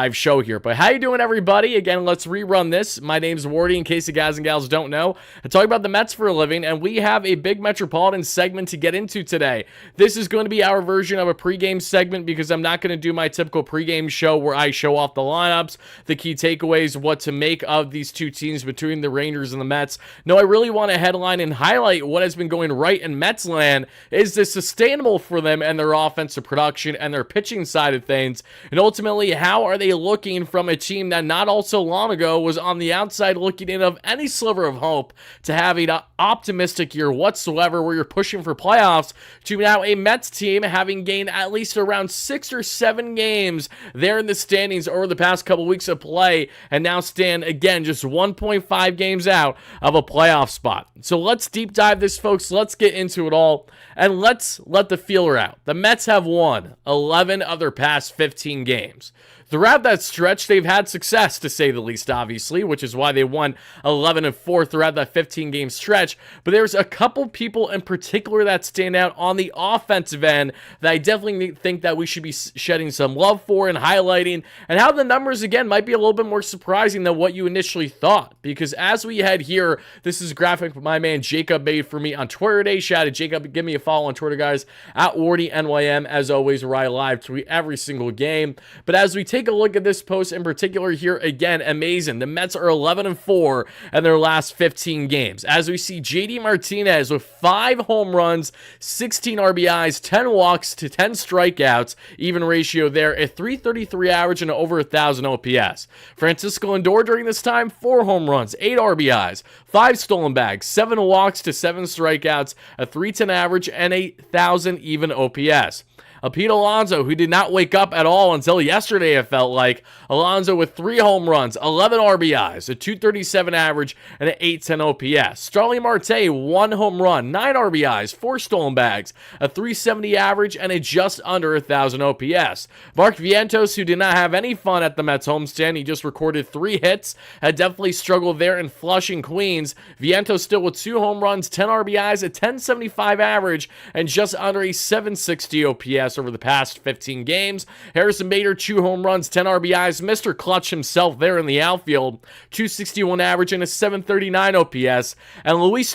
live show here. But how you doing, everybody? Again, let's rerun this. My name's Wardy, in case you guys and gals don't know. I talk about the Mets for a living, and we have a big Metropolitan segment to get into today. This is going to be our version of a pregame segment because I'm not going to do my typical pregame show where I show off the lineups, the key takeaways, what to make of these two teams between the Rangers and the Mets. No, I really want to headline and highlight what has been going right in Mets land. Is this sustainable for them and their offensive production and their pitching side of things? And ultimately, how are they looking from a team that not all so long ago was on the outside looking in of any sliver of hope to have an optimistic year whatsoever where you're pushing for playoffs, to now a Mets team having gained at least around 6 or 7 games there in the standings over the past couple weeks of play, and now stand again just 1.5 games out of a playoff spot. So let's deep dive this, folks. Let's get into it all, and let's let the feeler out. The Mets have won 11 of their past 15 games. Throughout that stretch, they've had success, to say the least, obviously, which is why they won 11-4 throughout that 15-game stretch. But there's a couple people in particular that stand out on the offensive end that I definitely think that we should be shedding some love for and highlighting, and how the numbers, again, might be a little bit more surprising than what you initially thought. Because as we head here, this is a graphic my man Jacob made for me on Twitter today. Shout out to Jacob. Give me a follow on Twitter, guys, at WardyNYM, as always, where I live tweet every single game. But as we take a look at this post in particular here, again, amazing. The Mets are 11-4 in their last 15 games. As we see JD Martinez with 5 home runs, 16 RBIs, 10 walks to 10 strikeouts, even ratio there, a .333 average and over 1,000 OPS. Francisco Lindor during this time, 4 home runs, 8 RBIs, 5 stolen bags, 7 walks to 7 strikeouts, a .310 average and 1,000 even OPS. Pete Alonso, who did not wake up at all until yesterday, it felt like. Alonso with 3 home runs, 11 RBIs, a .237 average, and an .810 OPS. Starling Marte, 1 home run, 9 RBIs, 4 stolen bags, a .370 average, and a just under 1,000 OPS. Mark Vientos, who did not have any fun at the Mets homestand, he just recorded 3 hits, had definitely struggled there in Flushing, Queens. Vientos still with 2 home runs, 10 RBIs, a .1075 average, and just under a .760 OPS over the past 15 games. Harrison Bader, 2 home runs, 10 RBIs, Mr. Clutch himself there in the outfield, .261 average and a .739 OPS. And Luis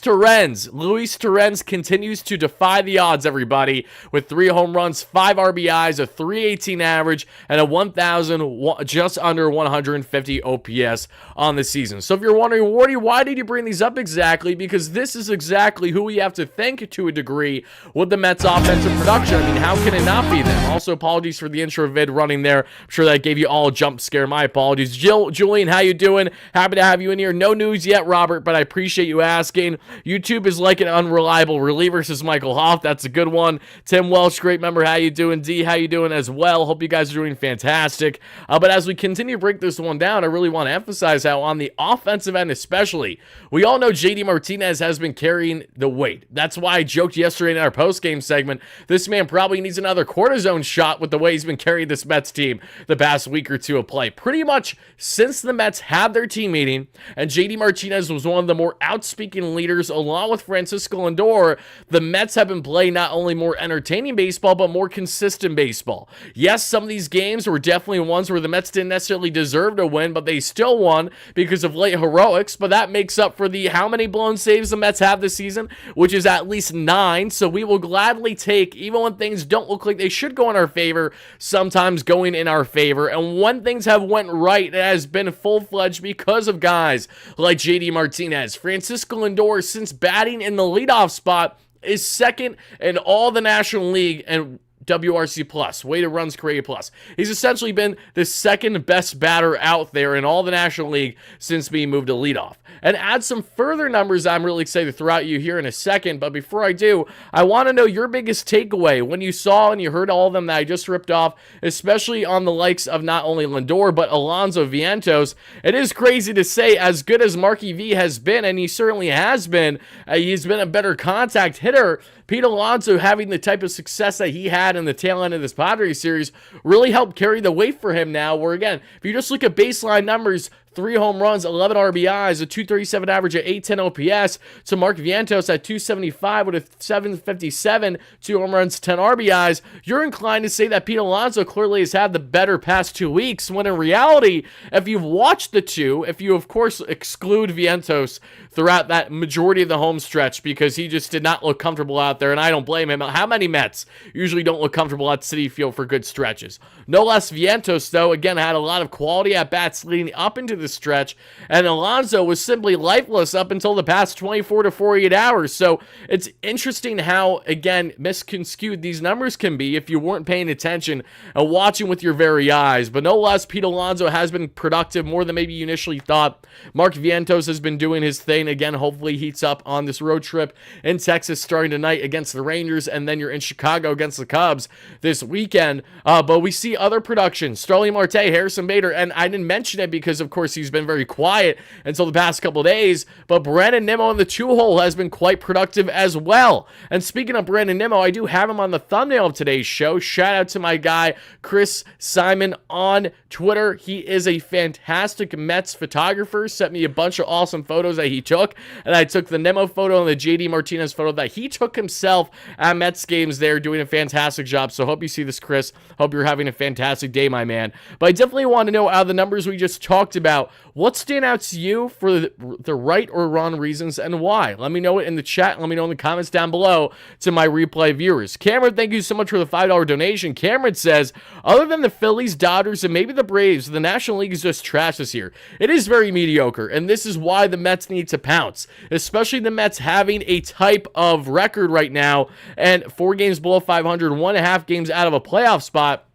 Torrens continues to defy the odds, everybody, with 3 home runs, 5 RBIs, a .318 average, and a 1,000, just under 150 OPS on the season. So if you're wondering, Wardy, why did you bring these up exactly? Because this is exactly who we have to thank to a degree with the Mets offensive production. I mean, how can it not be them? Also, apologies for the intro vid running there. I'm sure that gave you all a jump scare. My apologies. Julian, how you doing? Happy to have you in here. No news yet, Robert, but I appreciate you asking. YouTube is like an unreliable reliever, says Michael Hoff. That's a good one. Tim Welsh, great member. How you doing? D, how you doing as well? Hope you guys are doing fantastic. But as we continue to break this one down, I really want to emphasize how on the offensive end especially, we all know JD Martinez has been carrying the weight. That's why I joked yesterday in our post-game segment, this man probably needs another cortisone shot with the way he's been carrying this Mets team the past week or two of play. Pretty much since the Mets had their team meeting and JD Martinez was one of the more outspeaking leaders along with Francisco Lindor, the Mets have been playing not only more entertaining baseball but more consistent baseball. Yes, some of these games were definitely ones where the Mets didn't necessarily deserve to win, but they still won because of late heroics, but that makes up for the how many blown saves the Mets have this season, which is at least 9, so we will gladly take, even when things don't look like they should go in our favor, sometimes going in our favor. And when things have went right, it has been full-fledged because of guys like JD Martinez. Francisco Lindor, since batting in the leadoff spot, is second in all the National League and WRC plus, weighted runs created plus. He's essentially been the second best batter out there in all the National League since being moved to leadoff. And add some further numbers I'm really excited to throw at you here in a second, but before I do, I want to know your biggest takeaway when you saw and you heard all of them that I just ripped off, especially on the likes of not only Lindor, but Alonso Vientos. It is crazy to say, as good as Marky V has been, and he certainly has been, he's been a better contact hitter, Pete Alonso having the type of success that he had in the tail end of this Padres series really helped carry the weight for him now, where again, if you just look at baseline numbers, 3 home runs, 11 RBIs, a 237 average at 810 OPS, to Mark Vientos at 275 with a 757, 2 home runs, 10 RBIs, you're inclined to say that Pete Alonso clearly has had the better past 2 weeks, when in reality, if you've watched the two, if you of course exclude Vientos throughout that majority of the home stretch because he just did not look comfortable out there, and I don't blame him. How many Mets usually don't look comfortable at Citi Field for good stretches? No less Vientos, though, again, had a lot of quality at-bats leading up into the stretch, and Alonso was simply lifeless up until the past 24 to 48 hours. So it's interesting how, again, misconstrued these numbers can be if you weren't paying attention and watching with your very eyes. But no less, Pete Alonso has been productive more than maybe you initially thought. Mark Vientos has been doing his thing. Again, hopefully heats up on this road trip in Texas starting tonight against the Rangers, and then you're in Chicago against the Cubs this weekend. But we see other production. Starling Marte, Harrison Bader, and I didn't mention it because, of course, he's been very quiet until the past couple of days, but Brandon Nimmo in the 2-hole has been quite productive as well. And speaking of Brandon Nimmo, I do have him on the thumbnail of today's show. Shout out to my guy, Chris Simon on Twitter. He is a fantastic Mets photographer. Sent me a bunch of awesome photos that he took, and I took the Nimmo photo and the JD Martinez photo that he took himself at Mets games there, doing a fantastic job. So hope you see this, Chris. Hope you're having a fantastic day, my man. But I definitely want to know, out of the numbers we just talked about, what stand out to you for the right or wrong reasons, and why? Let me know it in the chat. Let me know in the comments down below to my replay viewers. Cameron, thank you so much for the $5 donation. Cameron says, other than the Phillies, Dodgers, and maybe the Braves, the National League is just trash this year. It is very mediocre, and this is why the Mets need to pounce, especially the Mets having a type of record right now, and 4 games below 500, 1.5 games out of a playoff spot.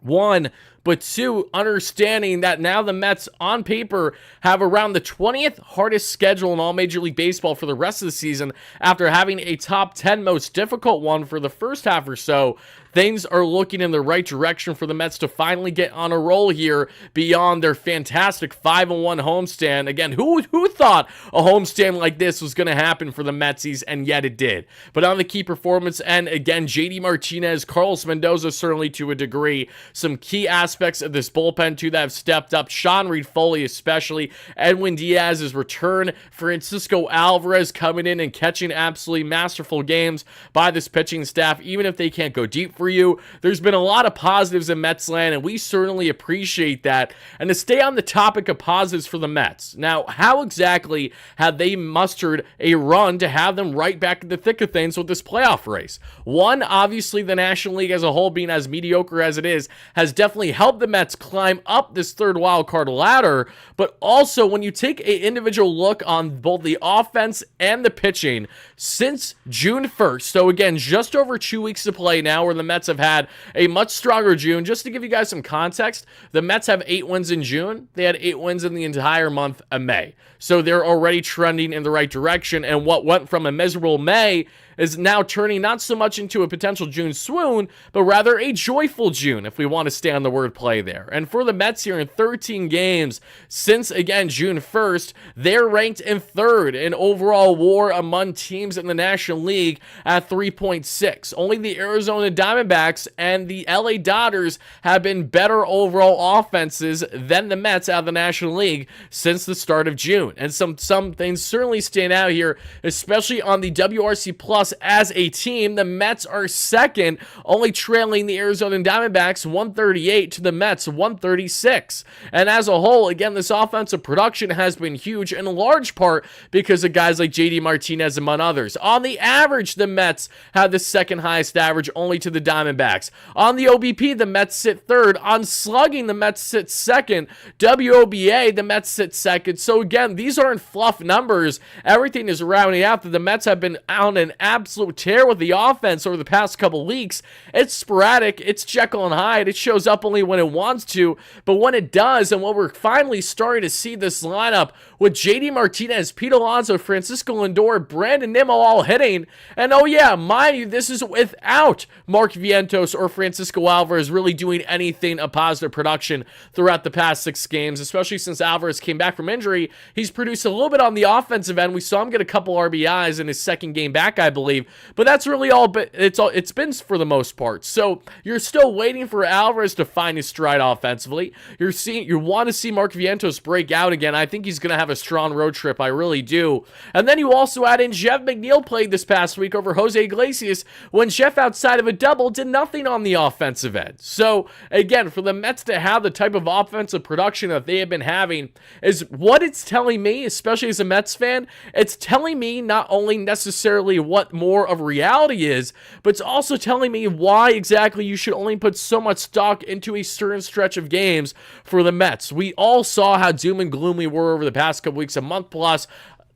1, but 2, understanding that now the Mets on paper have around the 20th hardest schedule in all Major League Baseball for the rest of the season, after having a top 10 most difficult one for the first half or so. Things are looking in the right direction for the Mets to finally get on a roll here beyond their fantastic 5-1 homestand. Again, who thought a homestand like this was going to happen for the Metsies, and yet it did. But on the key performance end, again, JD Martinez, Carlos Mendoza certainly to a degree, some key aspects of this bullpen too that have stepped up, Sean Reed-Foley especially, Edwin Diaz's return, Francisco Alvarez coming in and catching absolutely masterful games by this pitching staff, even if they can't go deep for you. There's been a lot of positives in Mets land, and we certainly appreciate that. And to stay on the topic of positives for the Mets, now, how exactly have they mustered a run to have them right back in the thick of things with this playoff race? One, obviously, the National League as a whole, being as mediocre as it is, has definitely helped the Mets climb up this third wild card ladder. But also, when you take an individual look on both the offense and the pitching since June 1st, so again, just over 2 weeks to play now, where the Mets have had a much stronger June. Just to give you guys some context, the Mets have 8 wins in June. They had 8 wins in the entire month of May. So they're already trending in the right direction, and what went from a miserable May is now turning not so much into a potential June swoon, but rather a joyful June, if we want to stay on the wordplay there. And for the Mets here, in 13 games since, again, June 1st, they're ranked in 3rd in overall WAR among teams in the National League at 3.6. Only the Arizona Diamondbacks and the LA Dodgers have been better overall offenses than the Mets out of the National League since the start of June. And some things certainly stand out here, especially on the WRC Plus. As a team, the Mets are 2nd, only trailing the Arizona Diamondbacks 138 to the Mets 136. And as a whole, again, this offensive production has been huge, in large part because of guys like JD Martinez, among others. On the average, the Mets have the 2nd highest average, only to the Diamondbacks. On the OBP, the Mets sit 3rd. On slugging, the Mets sit 2nd. WOBA, the Mets sit 2nd. So again, these aren't fluff numbers. Everything is rounding out that the Mets have been on an absolute tear with the offense over the past couple weeks. It's sporadic, it's Jekyll and Hyde, it shows up only when it wants to, but when it does, and when we're finally starting to see this lineup with JD Martinez, Pete Alonso, Francisco Lindor, Brandon Nimmo all hitting, and oh yeah, mind you, this is without Mark Vientos or Francisco Alvarez really doing anything of positive production throughout the past 6 games, especially since Alvarez came back from injury. He's produced a little bit on the offensive end. We saw him get a couple RBIs in his 2nd game back, I believe. believe. But that's really all. But it's been for the most part. So you're still waiting for Alvarez to find his stride offensively. You want to see Mark Vientos break out again. I think he's going to have a strong road trip. I really do. And then you also add in Jeff McNeil played this past week over Jose Iglesias when Jeff, outside of a double, did nothing on the offensive end. So again, for the Mets to have the type of offensive production that they have been having is what it's telling me, especially as a Mets fan. It's telling me not only necessarily what more of reality is, but it's also telling me why exactly you should only put so much stock into a certain stretch of games for the Mets. We all saw how doom and gloom we were over the past couple weeks, a month plus.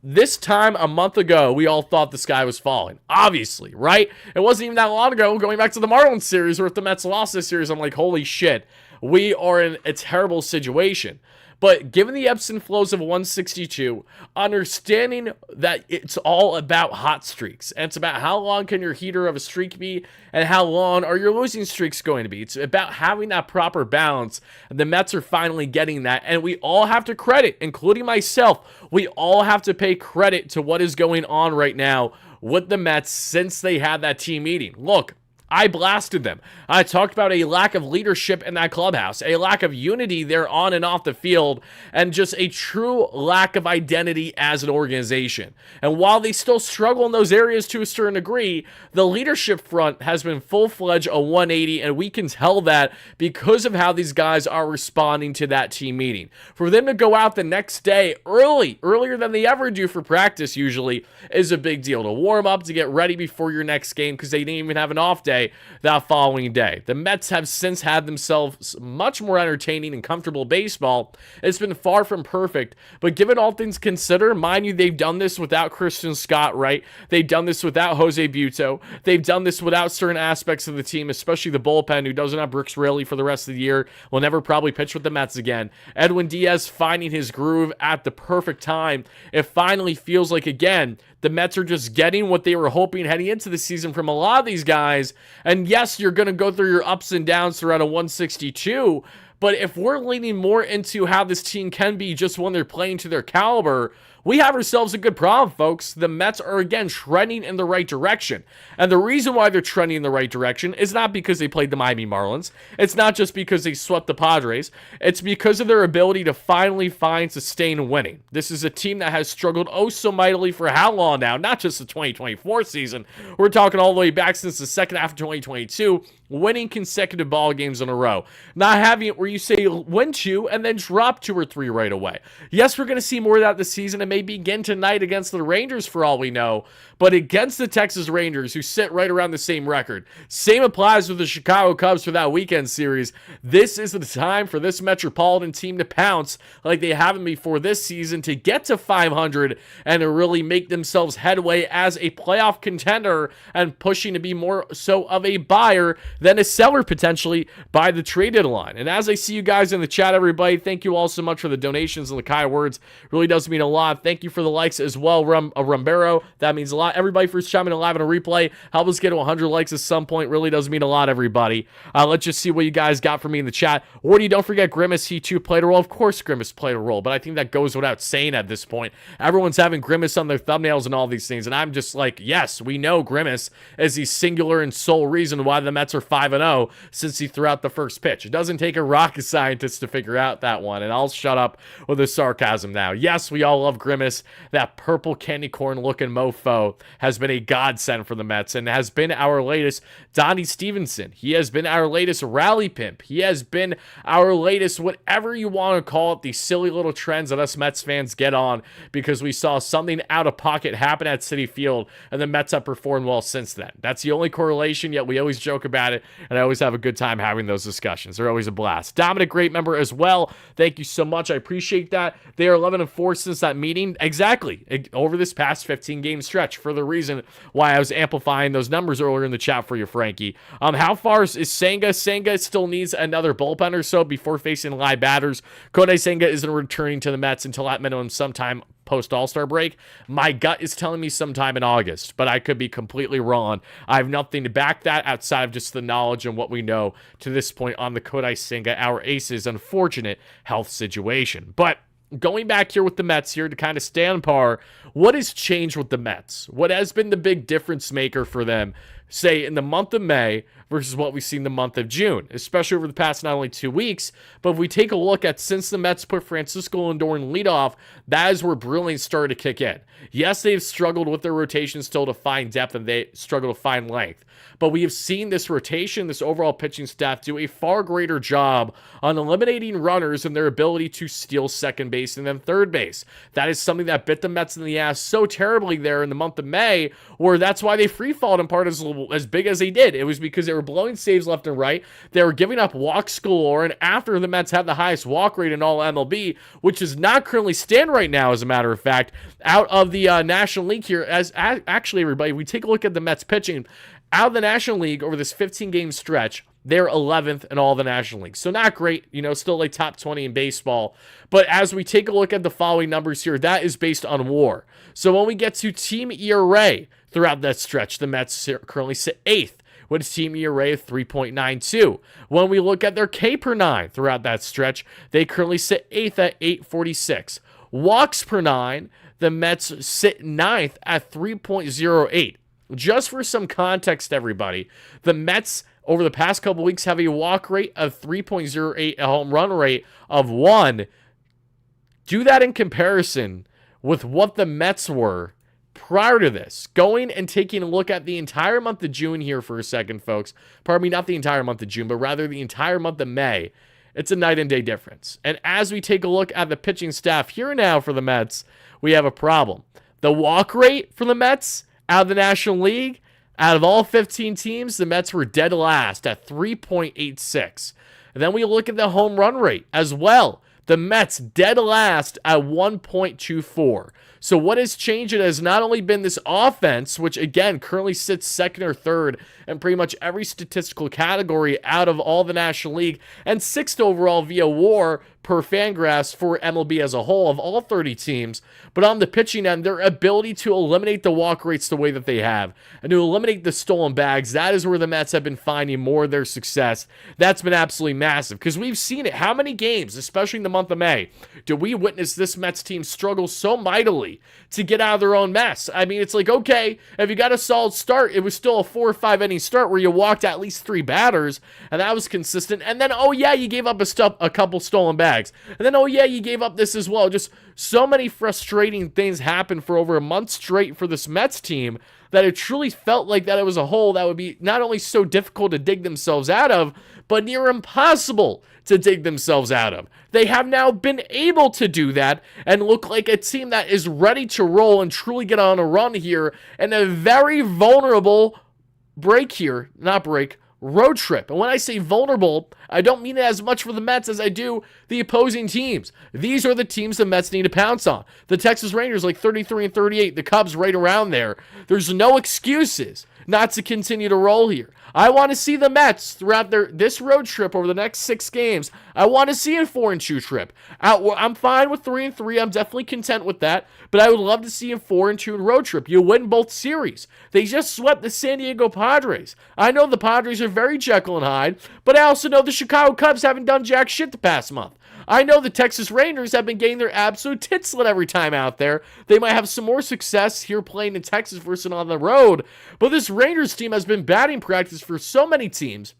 This time a month ago, we all thought the sky was falling. Obviously, right? It wasn't even that long ago, going back to the Marlins series, where if the Mets lost this series, I'm like, holy shit, we are in a terrible situation. But given the ebbs and flows of 162, understanding that it's all about hot streaks, and it's about how long can your heater of a streak be, and how long are your losing streaks going to be. It's about having that proper balance, and the Mets are finally getting that, and we all have to credit, including myself, we all have to pay credit to what is going on right now with the Mets since they had that team meeting. Look, I blasted them. I talked about a lack of leadership in that clubhouse, a lack of unity there on and off the field, and just a true lack of identity as an organization. And while they still struggle in those areas to a certain degree, the leadership front has been full-fledged a 180, and we can tell that because of how these guys are responding to that team meeting. For them to go out the next day earlier than they ever do for practice usually, is a big deal. To warm up, to get ready before your next game, because they didn't even have an off day that following day. The Mets have since had themselves much more entertaining and comfortable baseball. It's been far from perfect, but given all things considered, mind you, they've done this without Christian Scott, right? They've done this without Jose Buto. They've done this without certain aspects of the team, especially the bullpen, who doesn't have Brooks Raley for the rest of the year, will never probably pitch with the Mets again. Edwin Diaz finding his groove at the perfect time. It finally feels like, again, the Mets are just getting what they were hoping heading into the season from a lot of these guys. And yes, you're going to go through your ups and downs throughout a 162. But if we're leaning more into how this team can be just when they're playing to their caliber, we have ourselves a good problem, folks. The Mets are, again, trending in the right direction. And the reason why they're trending in the right direction is not because they played the Miami Marlins. It's not just because they swept the Padres. It's because of their ability to finally find sustained winning. This is a team that has struggled oh so mightily for how long now? Not just the 2024 season. We're talking all the way back since the second half of 2022, winning consecutive ball games in a row. Not having it where you say win two and then drop 2 or 3 right away. Yes, we're going to see more of that this season. It may begin tonight against the Rangers for all we know, but against the Texas Rangers, who sit right around the same record. Same applies with the Chicago Cubs for that weekend series. This is the time for this Metropolitan team to pounce like they haven't before this season, to get to 500 and to really make themselves headway as a playoff contender and pushing to be more so of a buyer than a seller potentially by the trade deadline. And as I see you guys in the chat, everybody, thank you all so much for the donations and the kind words. Really does mean a lot. Thank you for the likes as well, Rumbero. That means a lot. Everybody for chiming in live on a replay. Help us get to 100 likes at some point. Really does mean a lot, everybody. Let's just see what you guys got for me in the chat. Wardy, don't forget Grimace. He too played a role. Of course Grimace played a role, but I think that goes without saying at this point. Everyone's having Grimace on their thumbnails and all these things, and I'm just like, yes, we know Grimace is the singular and sole reason why the Mets are 5-0 since he threw out the first pitch. It doesn't take a rocket scientist to figure out that one, and I'll shut up with the sarcasm now. Yes, we all love Grimace. That purple candy corn looking mofo has been a godsend for the Mets and has been our latest Donnie Stevenson. He has been our latest rally pimp. He has been our latest whatever you want to call it, these silly little trends that us Mets fans get on because we saw something out of pocket happen at Citi Field and the Mets have performed well since then. That's the only correlation, yet we always joke about it, and I always have a good time having those discussions. They're always a blast. Dominic, great member as well. Thank you so much. I appreciate that. They are 11-4 since that meeting. Exactly. Over this past 15-game stretch, for the reason why I was amplifying those numbers earlier in the chat for you, Frankie. How far is Senga? Senga still needs another bullpen or so before facing live batters. Kodai Senga isn't returning to the Mets until at minimum sometime post-All-Star break. My gut is telling me sometime in August, but I could be completely wrong. I have nothing to back that outside of just the knowledge and what we know to this point on the Kodai Senga, our Ace's unfortunate health situation. But going back here with the Mets here to kind of stay on par, what has changed with the Mets? What has been the big difference maker for them, say, in the month of May versus what we've seen the month of June, especially over the past not only 2 weeks, but if we take a look at since the Mets put Francisco Lindor in leadoff, that is where brilliance started to kick in. Yes, they've struggled with their rotation still to find depth, and they struggle to find length. But we have seen this rotation, this overall pitching staff do a far greater job on eliminating runners and their ability to steal second base and then third base. That is something that bit the Mets in the ass so terribly there in the month of May, where that's why they free-falled in part as big as they did. It was because they were blowing saves left and right. They were giving up walks galore, and after the Mets had the highest walk rate in all MLB, which does not currently stand right now, as a matter of fact, out of the National League here. Actually, everybody, we take a look at the Mets pitching. Out of the National League over this 15-game stretch, they're 11th in all the National League. So not great, still like top 20 in baseball. But as we take a look at the following numbers here, that is based on WAR. So when we get to team ERA throughout that stretch, the Mets currently sit 8th with a team ERA of 3.92. When we look at their K per 9 throughout that stretch, they currently sit 8th at 846. Walks per 9, the Mets sit 9th at 3.08. Just for some context, everybody, the Mets over the past couple weeks have a walk rate of 3.08, a home run rate of 1. Do that in comparison with what the Mets were prior to this. Going and taking a look at the entire month of June here for a second, folks. Pardon me, not the entire month of June, but rather the entire month of May. It's a night and day difference. And as we take a look at the pitching staff here now for the Mets, we have a problem. The walk rate for the Mets out of the National League, out of all 15 teams, the Mets were dead last at 3.86. And then we look at the home run rate as well. The Mets dead last at 1.24. So what has changed? It has not only been this offense, which again currently sits second or third in pretty much every statistical category out of all the National League, and 6th overall via WAR per Fangraphs for MLB as a whole of all 30 teams. But on the pitching end, their ability to eliminate the walk rates the way that they have and to eliminate the stolen bags, that is where the Mets have been finding more of their success. That's been absolutely massive because we've seen it. How many games, especially in the month of May, did we witness this Mets team struggle so mightily to get out of their own mess? I mean, it's like, okay, if you got a solid start, it was still a 4 or 5 inning start where you walked at least 3 batters, and that was consistent. And then, oh yeah, you gave up a couple stolen bags. And then, oh yeah, you gave up this as well. Just so many frustrating things happened for over a month straight for this Mets team that it truly felt like that it was a hole that would be not only so difficult to dig themselves out of, but near impossible to dig themselves out of. They have now been able to do that and look like a team that is ready to roll and truly get on a run here in a very vulnerable road trip. And when I say vulnerable, I don't mean it as much for the Mets as I do the opposing teams. These are the teams the Mets need to pounce on. The Texas Rangers like 33 and 38, the Cubs right around there. There's no excuses not to continue to roll here. I want to see the Mets throughout this road trip over the next 6 games. I want to see a 4-2 trip. I'm fine with 3-3. I'm definitely content with that. But I would love to see a 4-2 road trip. You win both series. They just swept the San Diego Padres. I know the Padres are very Jekyll and Hyde, but I also know the Chicago Cubs haven't done jack shit the past month. I know the Texas Rangers have been getting their absolute tits lit every time out there. They might have some more success here playing in Texas versus on the road, but this Rangers team has been batting practice for so many teams.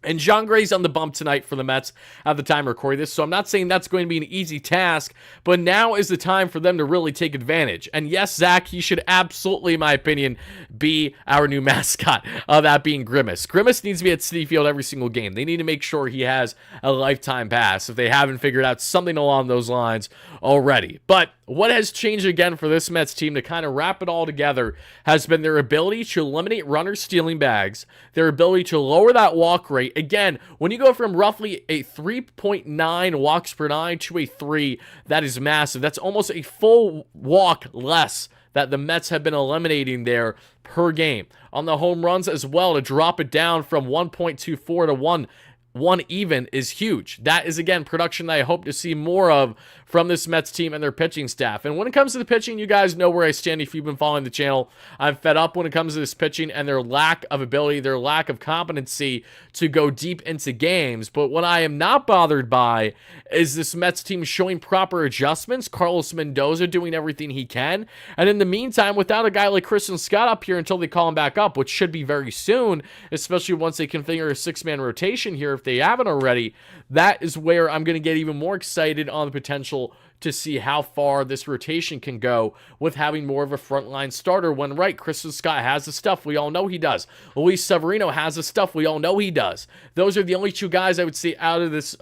And John Gray's on the bump tonight for the Mets at the time of recording this, so I'm not saying that's going to be an easy task, but now is the time for them to really take advantage. And yes, Zach, he should absolutely, in my opinion, be our new mascot, that being Grimace. Grimace needs to be at Citi Field every single game. They need to make sure he has a lifetime pass if they haven't figured out something along those lines already. But what has changed again for this Mets team to kind of wrap it all together has been their ability to eliminate runners stealing bags, their ability to lower that walk rate. Again, when you go from roughly a 3.9 walks per 9 to a 3, that is massive. That's almost a full walk less that the Mets have been eliminating there per game. On the home runs as well, to drop it down from 1.24 to 1 even is huge. That is, again, production that I hope to see more of from this Mets team and their pitching staff. And when it comes to the pitching, you guys know where I stand if you've been following the channel. I'm fed up when it comes to this pitching and their lack of ability, their lack of competency to go deep into games. But what I am not bothered by is this Mets team showing proper adjustments, Carlos Mendoza doing everything he can. And in the meantime, without a guy like Christian Scott up here until they call him back up, which should be very soon, especially once they configure a 6-man rotation here if they haven't already, that is where I'm going to get even more excited on the potential to see how far this rotation can go with having more of a frontline starter when, right, Christian Scott has the stuff. We all know he does. Luis Severino has the stuff. We all know he does. Those are the only 2 guys I would see out of this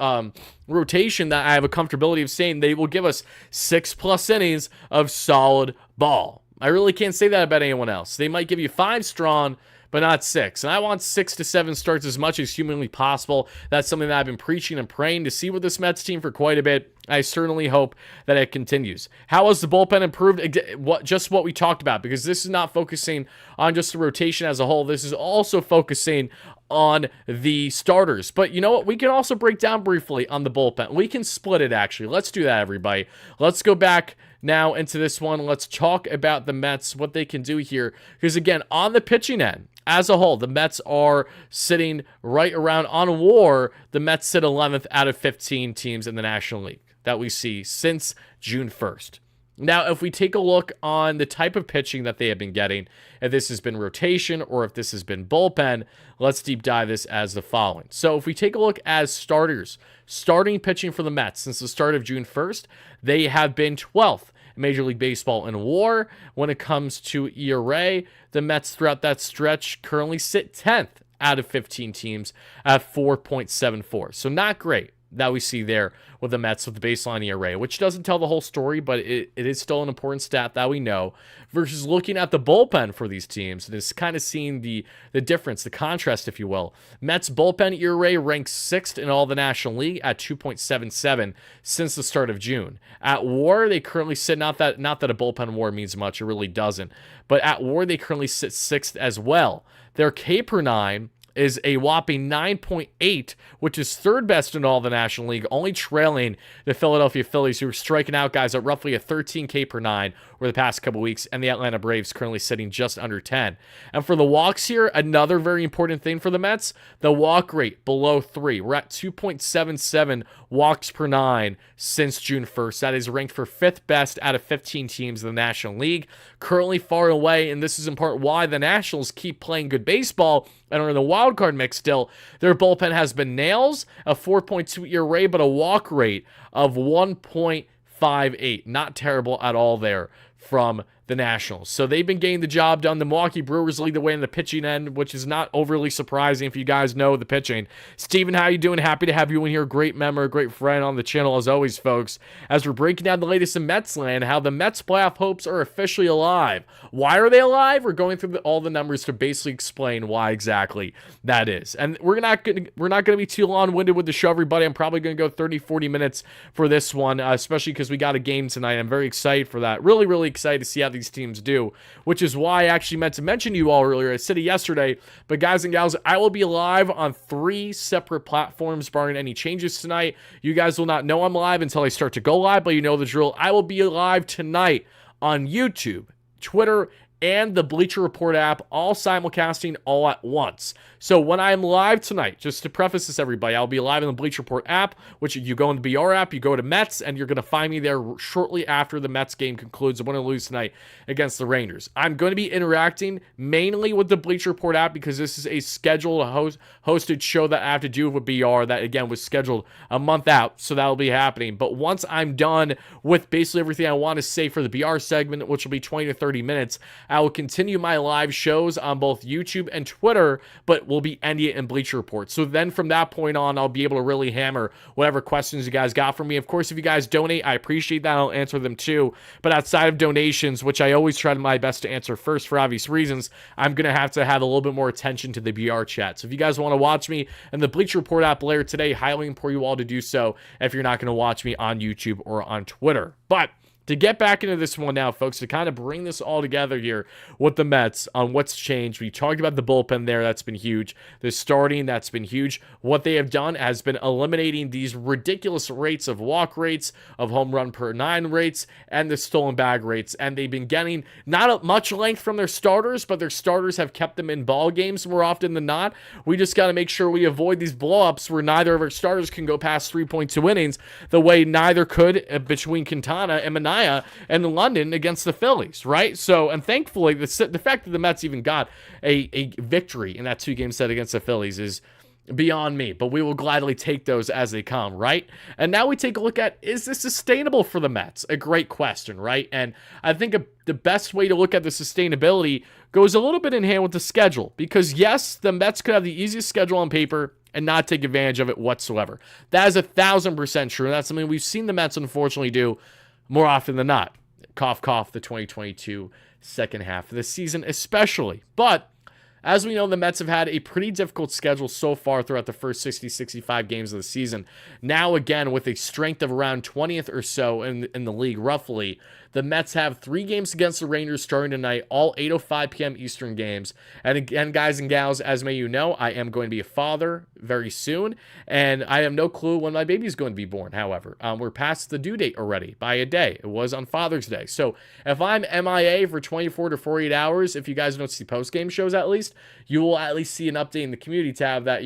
rotation that I have a comfortability of saying they will give us 6+ innings of solid ball. I really can't say that about anyone else. They might give you 5 strong, but not 6. And I want 6 to 7 starts as much as humanly possible. That's something that I've been preaching and praying to see with this Mets team for quite a bit. I certainly hope that it continues. How has the bullpen improved? Just what we talked about, because this is not focusing on just the rotation as a whole. This is also focusing on the starters. But you know what? We can also break down briefly on the bullpen. We can split it, actually. Let's do that, everybody. Let's go back now into this one. Let's talk about the Mets, what they can do here. Because, again, on the pitching end, as a whole, the Mets are sitting right around on WAR. The Mets sit 11th out of 15 teams in the National League that we see since June 1st. Now, if we take a look on the type of pitching that they have been getting, if this has been rotation or if this has been bullpen, let's deep dive this as the following. So if we take a look as starters, starting pitching for the Mets since the start of June 1st, they have been 12th in Major League Baseball in WAR. When it comes to ERA, the Mets throughout that stretch currently sit 10th out of 15 teams at 4.74. So not great that we see there with the Mets with the baseline ERA, which doesn't tell the whole story, but it is still an important stat that we know, versus looking at the bullpen for these teams and is kind of seeing the difference, the contrast, if you will. Mets bullpen ERA ranks 6th in all the National League at 2.77 since the start of June. At WAR, they currently sit, not that a bullpen WAR means much, it really doesn't, but at WAR, they currently sit 6th as well. Their K per 9 is a whopping 9.8, which is 3rd best in all the National League, only trailing the Philadelphia Phillies, who are striking out guys at roughly a 13 K per 9 over the past couple weeks, and the Atlanta Braves currently sitting just under 10. And for the walks here, another very important thing for the Mets, the walk rate below 3. We're at 2.77 walks per 9 since June 1st. That is ranked for 5th best out of 15 teams in the National League. Currently far away, and this is in part why the Nationals keep playing good baseball and are in the wild card mix still. Their bullpen has been nails, a 4.2 ERA, but a walk rate of 1.58. Not terrible at all there from the Nationals. So they've been getting the job done. The Milwaukee Brewers lead the way in the pitching end, which is not overly surprising if you guys know the pitching. Steven, how you doing? Happy to have you in here. Great member, great friend on the channel as always, folks. As we're breaking down the latest in Mets land, how the Mets playoff hopes are officially alive. Why are they alive? We're going through all the numbers to basically explain why exactly that is. And we're not going to be too long-winded with the show, everybody. I'm probably going to go 30, 40 minutes for this one, especially because we got a game tonight. I'm very excited for that. Really, really excited to see how these teams do, which is why I actually meant to mention to you all earlier. I said it yesterday, but guys and gals, I will be live on 3 separate platforms barring any changes tonight. You guys will not know I'm live until I start to go live, but you know the drill. I will be live tonight on YouTube, Twitter, and the Bleacher Report app, all simulcasting all at once. So when I'm live tonight, just to preface this, everybody, I'll be live in the Bleacher Report app, which you go in the BR app, you go to Mets, and you're going to find me there shortly after the Mets game concludes, win or lose tonight against the Rangers. I'm going to be interacting mainly with the Bleacher Report app because this is a scheduled hosted show that I have to do with BR that, again, was scheduled a month out, so that'll be happening. But once I'm done with basically everything I want to say for the BR segment, which will be 20 to 30 minutes, I will continue my live shows on both YouTube and Twitter, but we'll be ending it in Bleacher Report. So then from that point on, I'll be able to really hammer whatever questions you guys got for me. Of course, if you guys donate, I appreciate that. I'll answer them too. But outside of donations, which I always try my best to answer first for obvious reasons, I'm going to have a little bit more attention to the BR chat. So if you guys want to watch me in the Bleacher Report app later today, highly implore you all to do so if you're not going to watch me on YouTube or on Twitter. But to get back into this one now, folks, to kind of bring this all together here with the Mets on what's changed. We talked about the bullpen there. That's been huge. The starting, that's been huge. What they have done has been eliminating these ridiculous rates of walk rates, of home run per 9 rates, and the stolen bag rates. And they've been getting not much length from their starters, but their starters have kept them in ball games more often than not. We just got to make sure we avoid these blow-ups where neither of our starters can go past 3.2 innings the way neither could between Quintana and Manaea and London against the Phillies, right? So, and thankfully, the fact that the Mets even got a victory in that 2-game set against the Phillies is beyond me, but we will gladly take those as they come, right? And now we take a look at, is this sustainable for the Mets? A great question, right? And I think the best way to look at the sustainability goes a little bit in hand with the schedule, because yes, the Mets could have the easiest schedule on paper and not take advantage of it whatsoever. That is 1,000% true, and that's something we've seen the Mets unfortunately do more often than not. Cough, cough, the 2022 second half of the season especially. But as we know, the Mets have had a pretty difficult schedule so far throughout the first 60, 65 games of the season. Now, again, with a strength of around 20th or so in the league, roughly, the Mets have 3 games against the Rangers starting tonight, all 8:05 p.m. Eastern games. And again, guys and gals, as may you know, I am going to be a father very soon, and I have no clue when my baby is going to be born, however. We're past the due date already by a day. It was on Father's Day. So if I'm MIA for 24 to 48 hours, if you guys don't see post-game shows at least, you will at least see an update in the community tab that,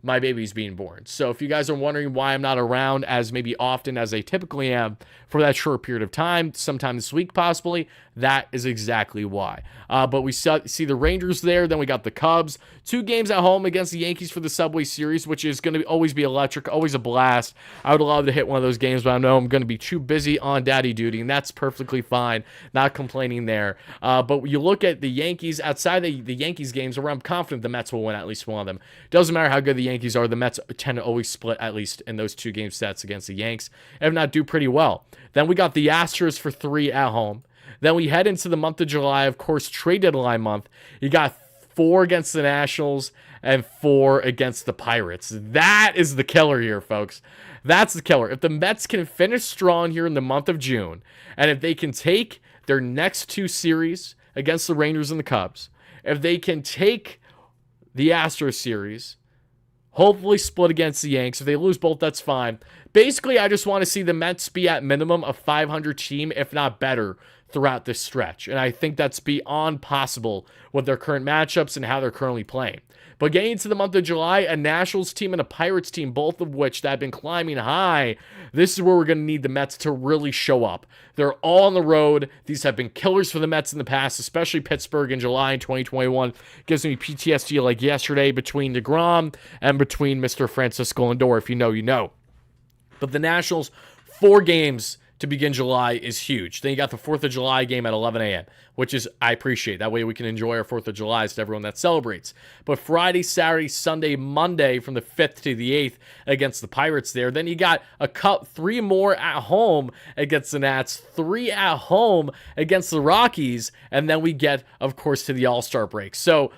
my baby's being born. So if you guys are wondering why I'm not around as maybe often as I typically am for that short period of time, sometime this week possibly, that is exactly why. But we see the Rangers there, then we got the Cubs. 2 games at home against the Yankees for the Subway Series, which is going to always be electric, always a blast. I would love to hit one of those games, but I know I'm going to be too busy on daddy duty, and that's perfectly fine. Not complaining there. But you look at the Yankees, outside the Yankees games, where I'm confident the Mets will win at least one of them. Doesn't matter how good the Yankees are, the Mets tend to always split at least in those 2-game sets against the Yanks, if not do pretty well. Then we got the Astros for 3 at home. Then we head into the month of July, of course, trade deadline month. You got 4 against the Nationals and 4 against the Pirates. That is the killer here, folks. That's the killer. If the Mets can finish strong here in the month of June, and if they can take their next 2 series against the Rangers and the Cubs, if they can take the Astros series, hopefully split against the Yanks. If they lose both, that's fine. Basically, I just want to see the Mets be at minimum a 500 team, if not better, throughout this stretch. And I think that's beyond possible with their current matchups and how they're currently playing. But getting into the month of July, a Nationals team and a Pirates team, both of which that have been climbing high, this is where we're going to need the Mets to really show up. They're all on the road. These have been killers for the Mets in the past, especially Pittsburgh in July in 2021. Gives me PTSD like yesterday between DeGrom and between Mr. Francisco Lindor. If you know, you know. But the Nationals, 4 games to begin July is huge. Then you got the 4th of July game at 11 a.m., which is, I appreciate. That way we can enjoy our 4th of July to everyone that celebrates. But Friday, Saturday, Sunday, Monday from the 5th to the 8th against the Pirates there. Then you got 3 more at home against the Nats, 3 at home against the Rockies, and then we get, of course, to the All-Star break. So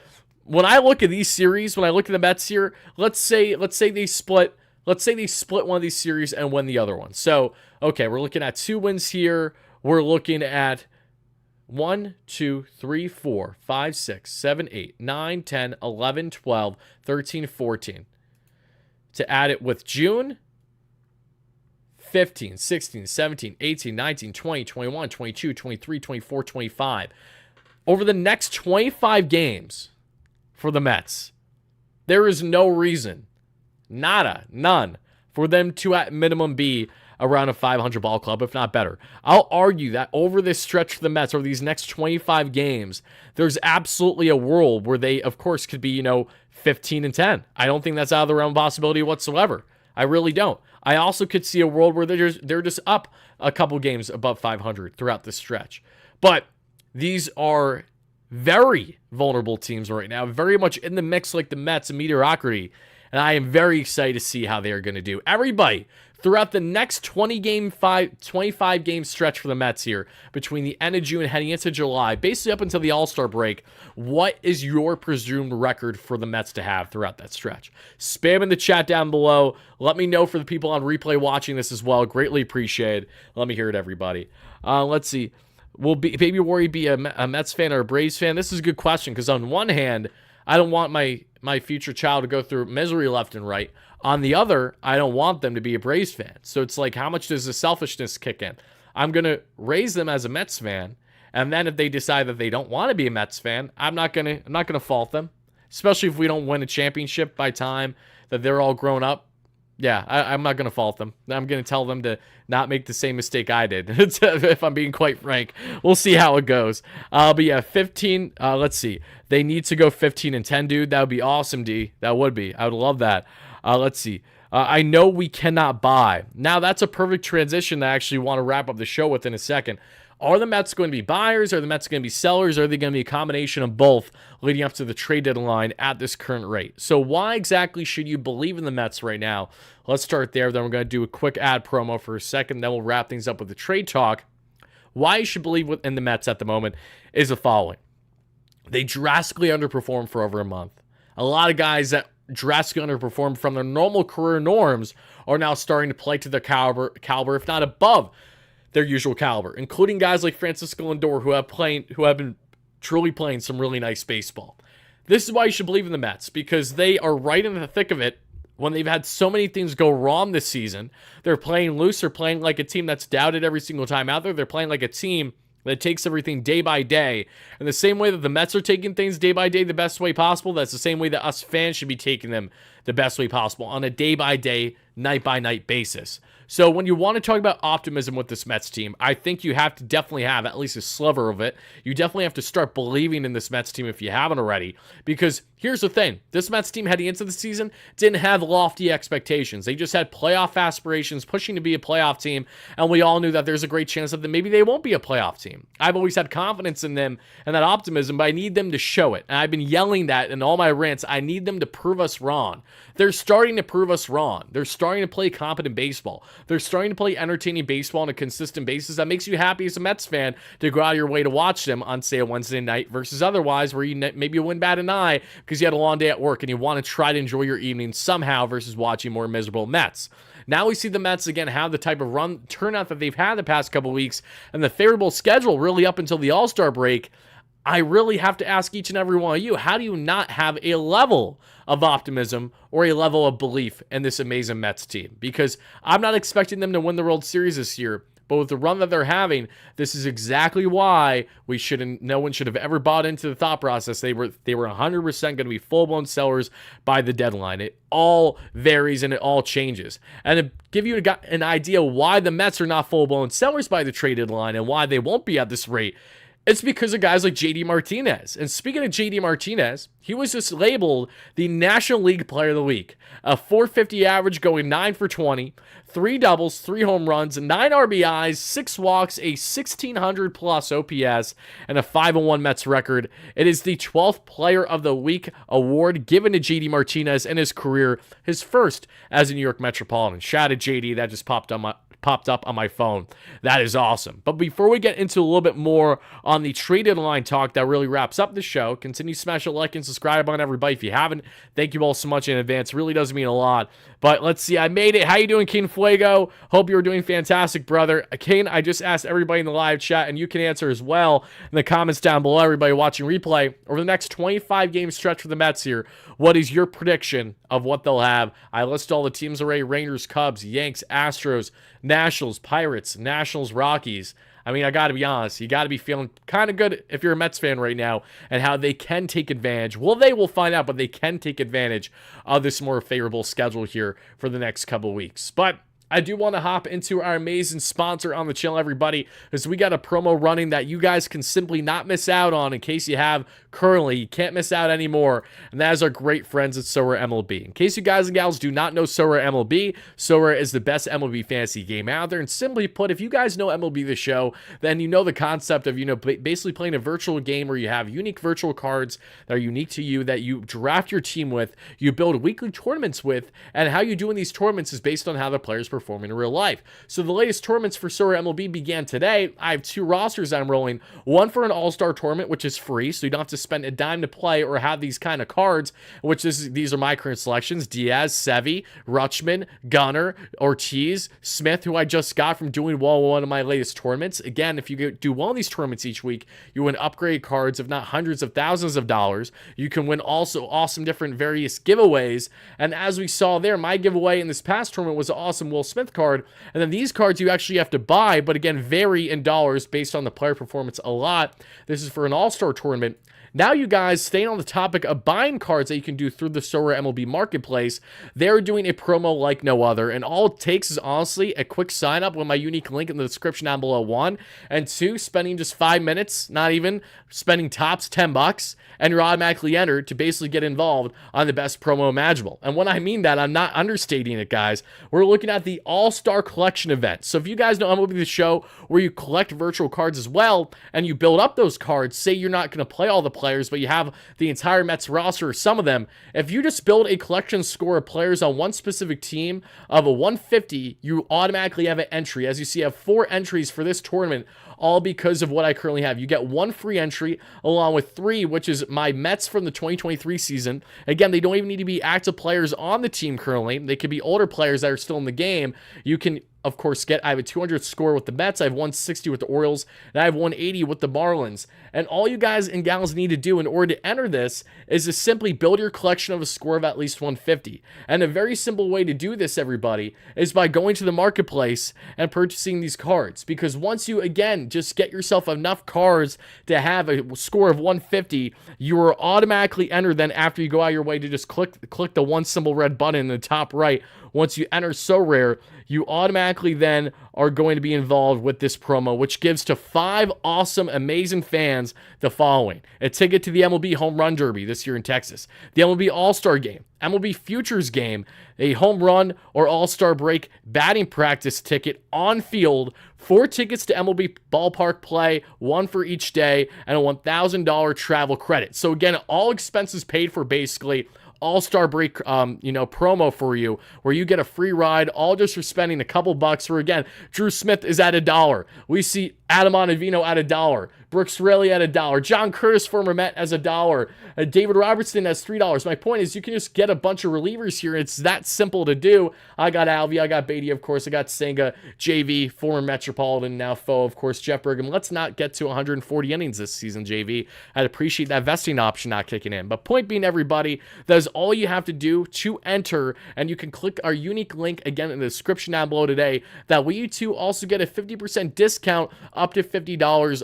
when I look at these series, when I look at the Mets here, let's say they split one of these series and win the other one. So, okay, we're looking at 2 wins here. We're looking at 1, 2, 3, 4, 5, 6, 7, 8, 9, 10, 11, 12, 13, 14. To add it with June, 15, 16, 17, 18, 19, 20, 21, 22, 23, 24, 25. Over the next 25 games for the Mets, there is no reason, none, for them to at minimum be around a 500 ball club, if not better. I'll argue that over this stretch for the Mets, over these next 25 games, there's absolutely a world where they, of course, could be, 15-10. I don't think that's out of the realm of possibility whatsoever. I really don't. I also could see a world where they're just up a couple games above 500 throughout this stretch. But these are very vulnerable teams right now, very much in the mix like the Mets and mediocrity. And I am very excited to see how they are going to do. Everybody, throughout the next 25 game stretch for the Mets here, between the end of June heading into July, basically up until the All-Star break, what is your presumed record for the Mets to have throughout that stretch? Spam in the chat down below. Let me know for the people on replay watching this as well. Greatly appreciated. Let me hear it, everybody. Let's see. Will Baby Wardy be a Mets fan or a Braves fan? This is a good question, because on one hand, I don't want my future child to go through misery left and right. On the other, I don't want them to be a Braves fan. So it's like, how much does the selfishness kick in? I'm going to raise them as a Mets fan, and then if they decide that they don't want to be a Mets fan, I'm not going to fault them, especially if we don't win a championship by time that they're all grown up. Yeah, I'm not going to fault them. I'm going to tell them to not make the same mistake I did, if I'm being quite frank. We'll see how it goes. But yeah, 15, let's see. They need to go 15-10, dude. That would be awesome, D. That would be. I would love that. Let's see. I know we cannot buy. Now, that's a perfect transition that I actually want to wrap up the show with in a second. Are the Mets going to be buyers? Are the Mets going to be sellers? Or are they going to be a combination of both leading up to the trade deadline at this current rate? So why exactly should you believe in the Mets right now? Let's start there. Then we're going to do a quick ad promo for a second. Then we'll wrap things up with the trade talk. Why you should believe in the Mets at the moment is the following. They drastically underperformed for over a month. A lot of guys that drastically underperformed from their normal career norms are now starting to play to their caliber, if not above their usual caliber, including guys like Francisco Lindor who have been truly playing some really nice baseball. This is why you should believe in the Mets, because they are right in the thick of it when they've had so many things go wrong this season. They're playing loose. They're playing like a team that's doubted every single time out there. They're playing like a team that takes everything day by day. And the same way that the Mets are taking things day by day the best way possible, that's the same way that us fans should be taking them the best way possible on a day by day, night by night basis. So when you want to talk about optimism with this Mets team, I think you have to definitely have at least a sliver of it. You definitely have to start believing in this Mets team if you haven't already. Because here's the thing. This Mets team heading into the season didn't have lofty expectations. They just had playoff aspirations, pushing to be a playoff team. And we all knew that there's a great chance that maybe they won't be a playoff team. I've always had confidence in them and that optimism, but I need them to show it. And I've been yelling that in all my rants. I need them to prove us wrong. They're starting to prove us wrong. They're starting to play competent baseball. They're starting to play entertaining baseball on a consistent basis. That makes you happy as a Mets fan to go out of your way to watch them on, say, a Wednesday night versus otherwise where maybe you win bat an eye because you had a long day at work and you want to try to enjoy your evening somehow versus watching more miserable Mets. Now we see the Mets again have the type of run turnout that they've had the past couple weeks and the favorable schedule really up until the All-Star break. I really have to ask each and every one of you, how do you not have a level of optimism or a level of belief in this amazing Mets team? Because I'm not expecting them to win the World Series this year, but with the run that they're having, this is exactly why no one should have ever bought into the thought process. They were 100% going to be full-blown sellers by the deadline. It all varies and it all changes. And to give you an idea why the Mets are not full-blown sellers by the trade deadline and why they won't be at this rate, it's because of guys like JD Martinez. And speaking of JD Martinez, he was just labeled the National League Player of the Week. A .450 average going 9 for 20, 3 doubles, 3 home runs, 9 RBIs, 6 walks, a 1,600 plus OPS, and a 5-1 Mets record. It is the 12th Player of the Week award given to JD Martinez in his career, his first as a New York Metropolitan. Shout out to JD, that just popped up on my phone. That is awesome. But before we get into a little bit more on the trade deadline talk that really wraps up the show, continue to smash a like and subscribe on everybody if you haven't. Thank you all so much in advance. It really does mean a lot. But let's see. I made it. How you doing, King Fuego? Hope you're doing fantastic, brother. Kane, I just asked everybody in the live chat, and you can answer as well in the comments down below, everybody watching replay. Over the next 25-game stretch for the Mets here, what is your prediction of what they'll have? I list all the teams already: Rangers, Cubs, Yanks, Astros, Nationals, Pirates, Nationals, Rockies. I mean, I got to be honest. You got to be feeling kind of good if you're a Mets fan right now and how they can take advantage. Well, they will find out, but they can take advantage of this more favorable schedule here for the next couple of weeks. But I do want to hop into our amazing sponsor on the channel, everybody, because we got a promo running that you guys can simply not miss out on in case you have currently. You can't miss out anymore, and that is our great friends at Sorare MLB. In case you guys and gals do not know Sorare MLB, Sorare is the best MLB fantasy game out there, and simply put, if you guys know MLB The Show, then you know the concept of, basically playing a virtual game where you have unique virtual cards that are unique to you, that you draft your team with, you build weekly tournaments with, and how you do in these tournaments is based on how the players perform performing in real life. So the latest tournaments for Sorare MLB began today. I have 2 rosters I'm rolling. One for an all-star tournament, which is free, so you don't have to spend a dime to play or have these kind of cards, these are my current selections: Diaz, Sevy, Rutschman, Gunnar, Ortiz, Smith, who I just got from doing well in one of my latest tournaments. Again, if you do well in these tournaments each week, you win upgrade cards, if not hundreds of thousands of dollars. You can win also awesome different various giveaways. And as we saw there, my giveaway in this past tournament was an awesome Will Smith card. And then these cards you actually have to buy, but again, vary in dollars based on the player performance a lot. This is for an all-star tournament. Now, you guys, staying on the topic of buying cards that you can do through the Sorare MLB Marketplace, they're doing a promo like no other, and all it takes is honestly a quick sign up with my unique link in the description down below, 1, and 2, spending just 5 minutes, not even, spending tops $10, and you're automatically entered to basically get involved on the best promo imaginable. And when I mean that, I'm not understating it, guys. We're looking at the All-Star Collection event. So if you guys know MLB The Show, where you collect virtual cards as well, and you build up those cards, say you're not going to play all the players, but you have the entire Mets roster or some of them. If you just build a collection score of players on one specific team of a 150, you automatically have an entry. As you see, I have 4 entries for this tournament, all because of what I currently have. You get 1 free entry along with 3, which is my Mets from the 2023 season. Again, they don't even need to be active players on the team currently. They could be older players that are still in the game. You can, of course, I have a 200 score with the Mets, I have 160 with the Orioles, and I have 180 with the Marlins. And all you guys and gals need to do in order to enter this is to simply build your collection of a score of at least 150. And a very simple way to do this, everybody, is by going to the marketplace and purchasing these cards. Because once you, again, just get yourself enough cards to have a score of 150, you are automatically entered then after you go out your way to just click the 1 symbol red button in the top right. Once you enter Sorare, you automatically then are going to be involved with this promo, which gives to 5 awesome, amazing fans the following: a ticket to the MLB Home Run Derby this year in Texas, the MLB All-Star Game, MLB Futures Game, a home run or All-Star Break batting practice ticket on field, 4 tickets to MLB ballpark play, 1 for each day, and a $1,000 travel credit. So again, all expenses paid for, basically. All-Star Break, promo for you, where you get a free ride, all just for spending a couple bucks. Where again, Drew Smith is at $1. We see Adam Ottavino at $1. Brooks Raley at $1. John Curtis, former Met, as $1. David Robertson has $3. My point is, you can just get a bunch of relievers here. It's that simple to do. I got Alvey, I got Beatty, of course. I got Senga, JV, former Metropolitan, now Foe, of course, Jeff Brigham. Let's not get to 140 innings this season, JV. I'd appreciate that vesting option not kicking in. But point being, everybody, that is all you have to do to enter, and you can click our unique link again in the description down below today. That way you too also get a 50% discount up to $50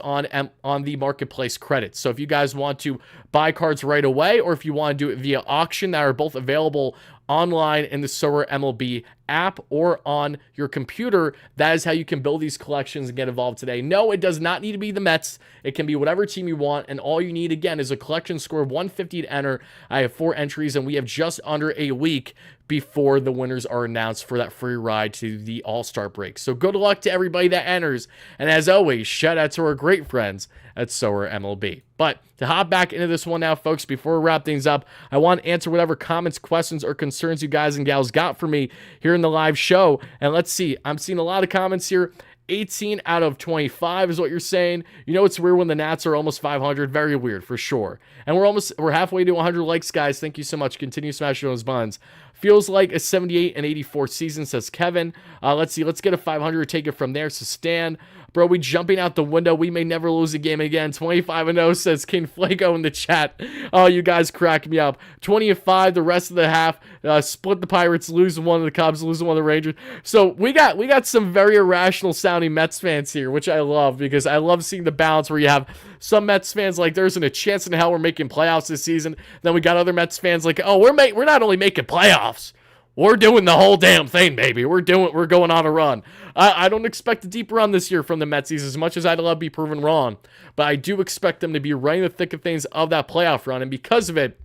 on the marketplace credits. So if you guys want to buy cards right away, or if you want to do it via auction, that are both available online in the Sorare MLB app or on your computer, that is how you can build these collections and get involved today. No, it does not need to be the Mets. It can be whatever team you want, and all you need, again, is a collection score of 150 to enter. I have 4 entries, and we have just under a week before the winners are announced for that free ride to the All-Star Break. So good luck to everybody that enters, and as always, shout out to our great friends at Sorare MLB. But to hop back into this one now, folks, before we wrap things up, I want to answer whatever comments, questions, or concerns you guys and gals got for me here in the live show. And let's see, I'm seeing a lot of comments here. 18 out of 25 is what you're saying. You know, it's weird when the Nats are almost 500. Very weird, for sure. And we're halfway to 100 likes, guys. Thank you so much. Continue smashing those buttons. Feels like a 78 and 84 season, says Kevin. Let's see. Let's get a 500. Take it from there. So Stan, bro, we jumping out the window. We may never lose a game again. 25-0, says King Flago in the chat. Oh, you guys crack me up. 20-5. The rest of the half. Split the Pirates, lose one of the Cubs, lose one of the Rangers. So we got some very irrational sounding Mets fans here, which I love, because I love seeing the balance where you have some Mets fans like, there isn't a chance in hell we're making playoffs this season. Then we got other Mets fans like, oh, we're not only making playoffs, we're doing the whole damn thing, baby. We're going on a run. I don't expect a deep run this year from the Metsies, as much as I'd love to be proven wrong. But I do expect them to be right in the thick of things of that playoff run. And because of it,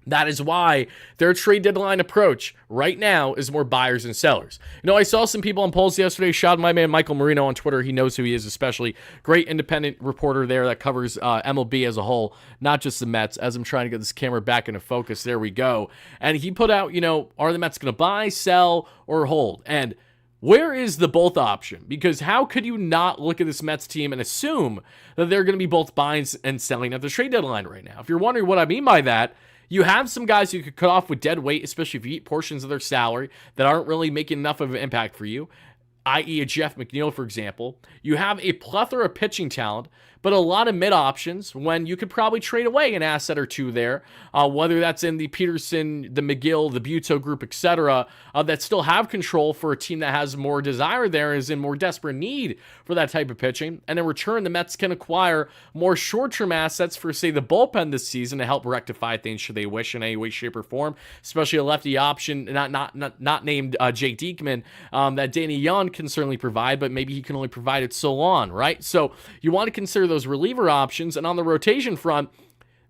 that is why their trade deadline approach right now is more buyers than sellers. You know, I saw some people on polls yesterday. Shout out to my man Michael Marino on Twitter. He knows who he is, especially. Great independent reporter there that covers MLB as a whole, not just the Mets. As I'm trying to get this camera back into focus, there we go. And he put out, you know, are the Mets going to buy, sell, or hold? And Where is the both option? Because how could you not look at this Mets team and assume that they're going to be both buying and selling at the trade deadline right now? If you're wondering what I mean by that, you have some guys you could cut off with dead weight, especially if you eat portions of their salary that aren't really making enough of an impact for you, i.e. a Jeff McNeil, for example. You have a plethora of pitching talent, but a lot of mid options when you could probably trade away an asset or two there, whether that's in the Peterson, the McGill, the Buto group, etc., that still have control for a team that has more desire there, is in more desperate need for that type of pitching. And in return, the Mets can acquire more short-term assets for, say, the bullpen this season to help rectify things should they wish in any way, shape, or form, especially a lefty option, not named Jake Diekman, that Danny Young can certainly provide, but maybe he can only provide it so long, right? So you want to consider those reliever options. And on the rotation front,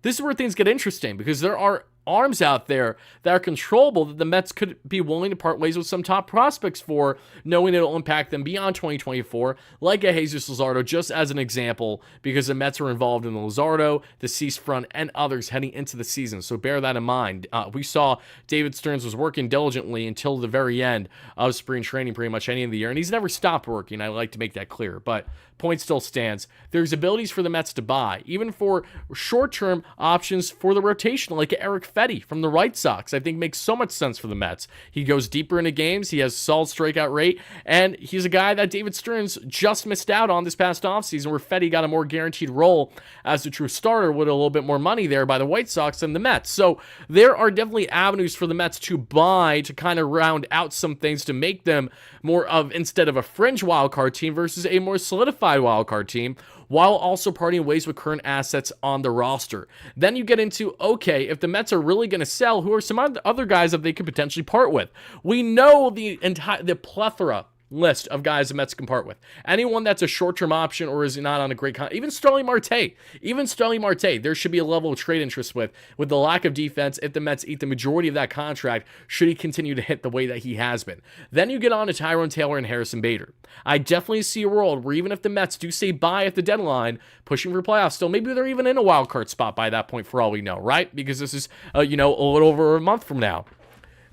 this is where things get interesting, because there are arms out there that are controllable that the Mets could be willing to part ways with some top prospects for, knowing it'll impact them beyond 2024, like a Jesus Luzardo, just as an example, because the Mets are involved in the Luzardo, the Cease front, and others heading into the season. So bear that in mind. We saw David Stearns was working diligently until the very end of spring training, pretty much any of the year, and he's never stopped working. I like to make that clear, but point still stands. There's abilities for the Mets to buy, even for short-term options for the rotation, like Eric Fetty from the White Sox. I think makes so much sense for the Mets. He goes deeper into games, he has solid strikeout rate, and he's a guy that David Stearns just missed out on this past offseason, where Fetty got a more guaranteed role as a true starter with a little bit more money there by the White Sox than the Mets. So there are definitely avenues for the Mets to buy to kind of round out some things to make them more of, instead of a fringe wildcard team, versus a more solidified wildcard team, while also parting ways with current assets on the roster. Then you get into, okay, if the Mets are really going to sell, who are some other guys that they could potentially part with? We know the plethora list of guys the Mets can part with. Anyone that's a short-term option or is not on a great contract, even Starling Marte, there should be a level of trade interest with the lack of defense. If the Mets eat the majority of that contract, should he continue to hit the way that he has been? Then you get on to Tyrone Taylor and Harrison Bader. I definitely see a world where even if the Mets do say buy at the deadline, pushing for playoffs still, maybe they're even in a wild card spot by that point for all we know, right? Because this is a little over a month from now.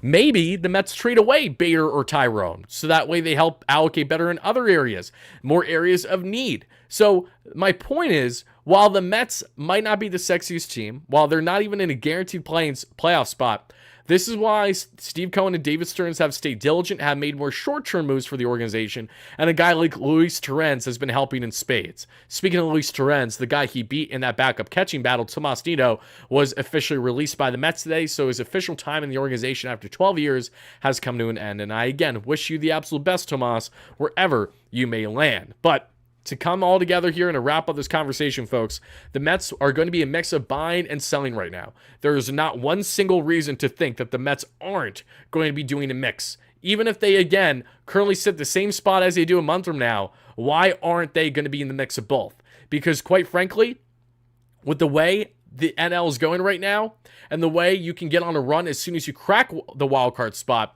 Maybe the Mets trade away Bader or Tyrone, so that way they help allocate better in other areas, more areas of need. So my point is, while the Mets might not be the sexiest team, while they're not even in a guaranteed playoff spot, this is why Steve Cohen and David Stearns have stayed diligent, have made more short-term moves for the organization, and a guy like Luis Torrens has been helping in spades. Speaking of Luis Torrens, the guy he beat in that backup catching battle, Tomas Nido, was officially released by the Mets today, so his official time in the organization after 12 years has come to an end. And I, again, wish you the absolute best, Tomas, wherever you may land. But to come all together here and to wrap up this conversation, folks, the Mets are going to be a mix of buying and selling right now. There is not one single reason to think that the Mets aren't going to be doing a mix. Even if they, again, currently sit the same spot as they do a month from now, why aren't they going to be in the mix of both? Because quite frankly, with the way the NL is going right now, and the way you can get on a run as soon as you crack the wild card spot,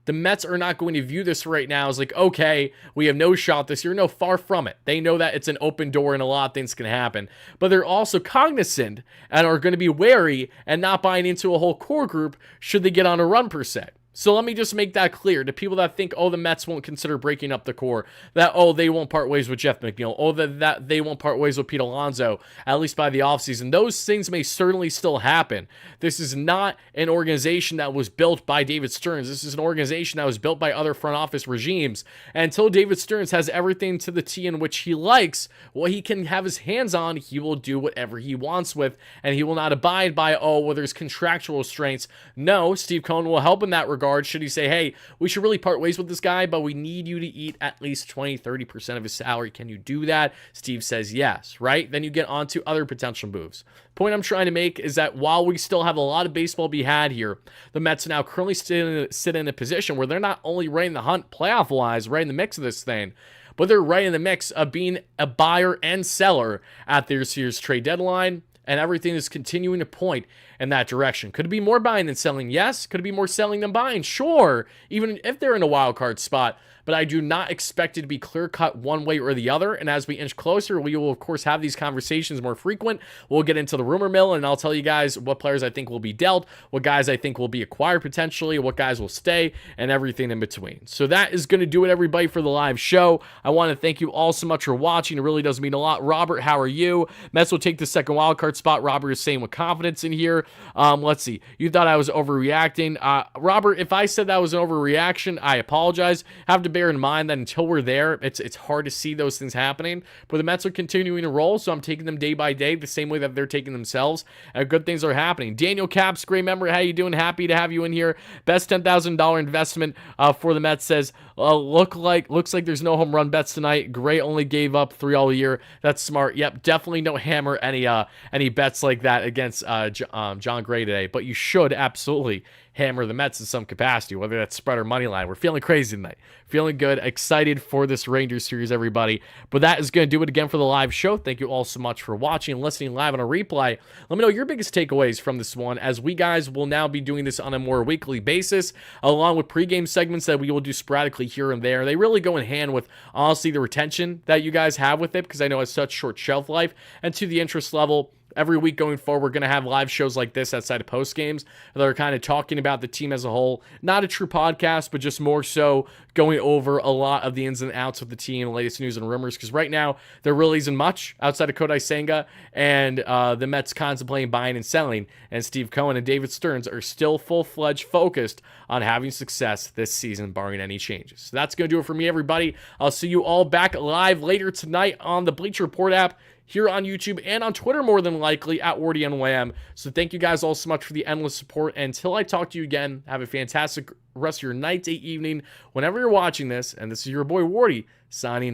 the Mets are not going to view this right now as like, okay, we have no shot this year. No, far from it. They know that it's an open door and a lot of things can happen. But they're also cognizant and are going to be wary and not buying into a whole core group should they get on a run per se. So let me just make that clear to people that think, oh, the Mets won't consider breaking up the core, that, oh, they won't part ways with Jeff McNeil, oh, that they won't part ways with Pete Alonso, at least by the offseason. Those things may certainly still happen. This is not an organization that was built by David Stearns. This is an organization that was built by other front office regimes. And until David Stearns has everything to the T in which he likes, what he can have his hands on, he will do whatever he wants with, and he will not abide by, oh, well, there's contractual restraints. No, Steve Cohen will help in that regard. Should he say, hey, we should really part ways with this guy, but we need you to eat at least 20-30% of his salary. Can you do that? Steve says yes, right? Then you get on to other potential moves. Point I'm trying to make is that while we still have a lot of baseball to be had here, the Mets now currently sit in a position where they're not only right in the hunt playoff-wise, right in the mix of this thing, but they're right in the mix of being a buyer and seller at this year's trade deadline. And everything is continuing to point in that direction. Could it be more buying than selling? Yes. Could it be more selling than buying? Sure. Even if they're in a wild card spot. but I do not expect it to be clear-cut one way or the other. And as we inch closer, we will, of course, have these conversations more frequent. We'll get into the rumor mill, and I'll tell you guys what players I think will be dealt, what guys I think will be acquired potentially, what guys will stay, and everything in between. So that is going to do it, everybody, for the live show. I want to thank you all so much for watching. It really does mean a lot. Robert, how are you? Mets will take the second wildcard spot. Robert is saying with confidence in here. Let's see. You thought I was overreacting. Robert, if I said that was an overreaction, I apologize. Have to bear in mind that until we're there, it's hard to see those things happening. But the Mets are continuing to roll, so I'm taking them day by day the same way that they're taking themselves. And good things are happening. Daniel Caps, great member. How you doing? Happy to have you in here. Best $10,000 investment for the Mets says, looks like there's no home run bets tonight. Gray only gave up 3 all year. That's smart. Yep, definitely don't hammer any bets like that against John Gray today. But you should absolutely hammer the Mets in some capacity, whether that's spread or money line. We're feeling crazy tonight. Feeling good. Excited for this Rangers series, everybody. But that is going to do it again for the live show. Thank you all so much for watching and listening live on a replay. Let me know your biggest takeaways from this one, as we guys will now be doing this on a more weekly basis, along with pregame segments that we will do sporadically here and there. They really go in hand with, honestly, the retention that you guys have with it, because I know it's such short shelf life, and to the interest level. Every week going forward, we're going to have live shows like this outside of post games that are kind of talking about the team as a whole. Not a true podcast, but just more so going over a lot of the ins and outs of the team, the latest news and rumors. Because right now, there really isn't much outside of Kodai Senga and the Mets contemplating buying and selling. And Steve Cohen and David Stearns are still full-fledged focused on having success this season, barring any changes. So that's going to do it for me, everybody. I'll see you all back live later tonight on the Bleacher Report app, here on YouTube and on Twitter, more than likely, at WardyNYM. So thank you guys all so much for the endless support. Until I talk to you again, have a fantastic rest of your night, day, evening, whenever you're watching this. And this is your boy Wardy, signing